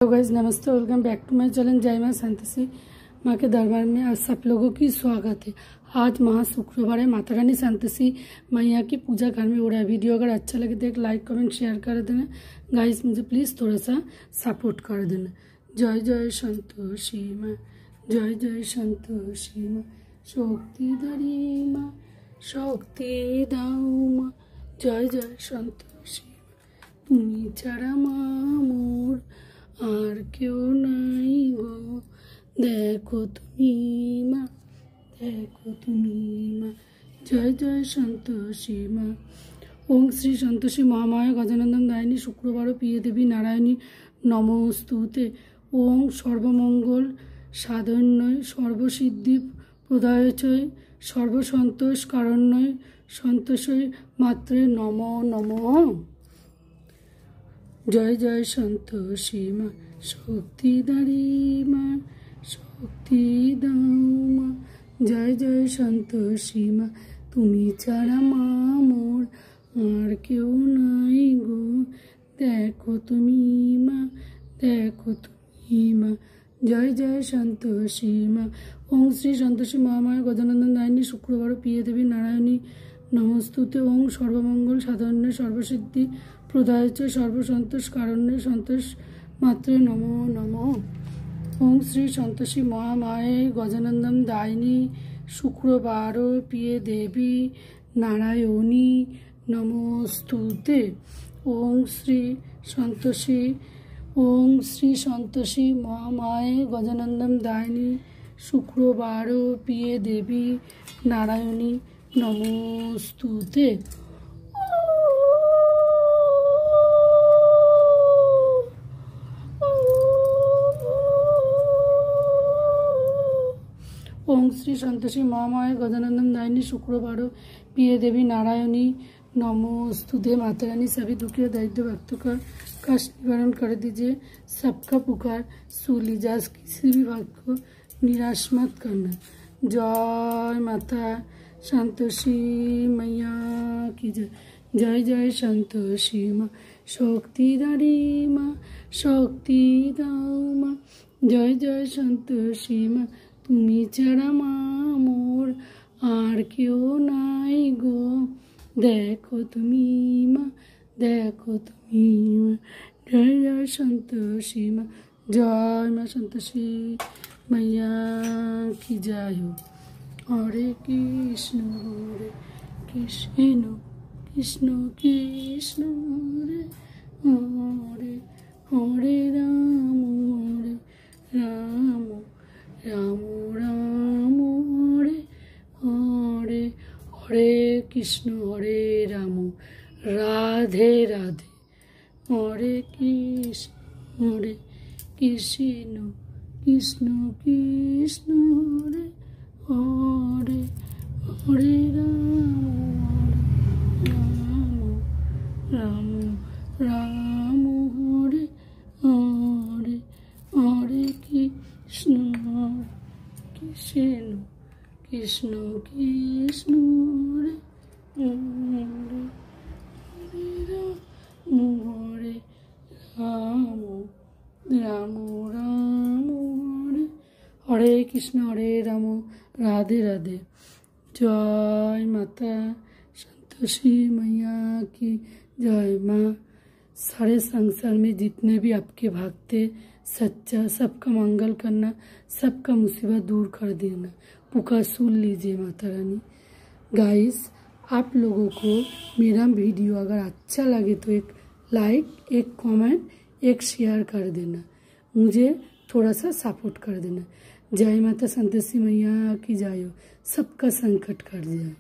Hello guys, नमस्ते। Welcome back to my channel जय मां संतोषी माँ के दरबार में आप सब लोगों की स्वागत है। आज महा शुक्रवार है। माता रानी संतोषी मैया की पूजा घर में हो रहा है। वीडियो अगर अच्छा लगे तो एक लाइक कमेंट शेयर कर देना गाइस। मुझे प्लीज़ थोड़ा सा सपोर्ट कर देना। जय जय संतोषी माँ, जय जय संतोषी माँ, शक्ति धरी माँ, शक्ति दाऊ माँ, जय जय संतोषी माँ, তুমি ছাড়া মা মোর আর কেউ নাই গো, দেখো তুমি মা, দেখো তুমি মা, জয় জয় সন্তোষী মা। ওং শ্রী সন্তোষী মহামায়া গজানন্দন দায়িনী শুক্রবার প্রিয় দেবী নারায়ণী নমস্তুতে। ওং সর্বমঙ্গল সাধন্যয় সর্বসিদ্ধি প্রদায়চয় সর্বসন্তোষ কারণ্যয় সন্তোষয় মাত্রে নম নমঃ। জয় জয় সন্তোষী মা, শক্তিধারী মা, শক্তি দাও মা, জয় জয় সন্তোষী মা, তুমি ছাড়া মা মোর আর কেউ নাই গো, দেখো তুমি মা, দেখো তুমি মা, জয় জয় সন্তোষী মা। ওং শ্রী সন্তোষী মহামায়া গজানন্দন দায়িনী শুক্রবার প্রিয় দেবী নারায়ণী নমস্তুতে। ওং সর্বমঙ্গল সাধন্য সর্বসিদ্ধি প্রদায়চ সর্বসন্তোষ কারণ্যে সন্তোষ মাত্রে নম নম। ওং শ্রী সন্তোষী মহামায়ে গজানন্দন দায়িনী শুক্রবার প্রিয় দেবী নারায়ণী নমস্তুতে। ওং শ্রী সন্তোষী, ওং শ্রী সন্তোষী মহামায়ে গজানন্দন দায়িনী শুক্রবার প্রিয় দেবী নারায়ণী নমস্তুতে। ओम श्री संतोषी महामाया गजानंदन दायिनी शुक्रवार प्रिय देवी नारायणी नमोस्तुते। माता रानी सभी दुखी दारिद्र भक्तों का कष्ट निवारण कर दीजिए। सबका पुकार सुन लीजिए। किसी भी भक्त को निराश मत करना। जय माता संतोषी मैया की जय। जय जय संतोषी माँ, शक्तिधारी माँ, शक्ति दाऊ माँ, जय जय संतोषी माँ, তুমি ছাড়া মা মোর আর কেউ নাই গো, দেখো তুমি মা, দেখো তুমি মা, জয় জয় সন্তোষী মা। জয় মা সন্তোষী मैया की जय हो। हरे कृष्ण कृष्ण कृष्ण कृष्ण हरे हरे, हरे राम राम राम राम हरे हरे, हरे कृष्ण हरे राम राधे राधे, हरे कृष्ण कृष्ण कृष्ण कृष्ण हरे हरे, हरे राम राम राम हरे हरे, हरे कृष्ण कृष्ण कृष्ण कृष्ण हरे हरे, हरे राम राम राम हरे, हरे कृष्ण हरे राम राधे राधे। जय माता संतोषी मैया की जय। माँ सारे संसार में जितने भी आपके भक्त सच्चा सबका मंगल करना, सबका मुसीबत दूर कर देना। पुकार सुन लीजिए माता रानी। गाइस, आप लोगों को मेरा वीडियो अगर अच्छा लगे तो एक लाइक, एक कमेंट, एक शेयर कर देना। मुझे थोड़ा सा सपोर्ट कर देना। जय माता संतोषी मैया की जय हो। सबका संकट कट जाए।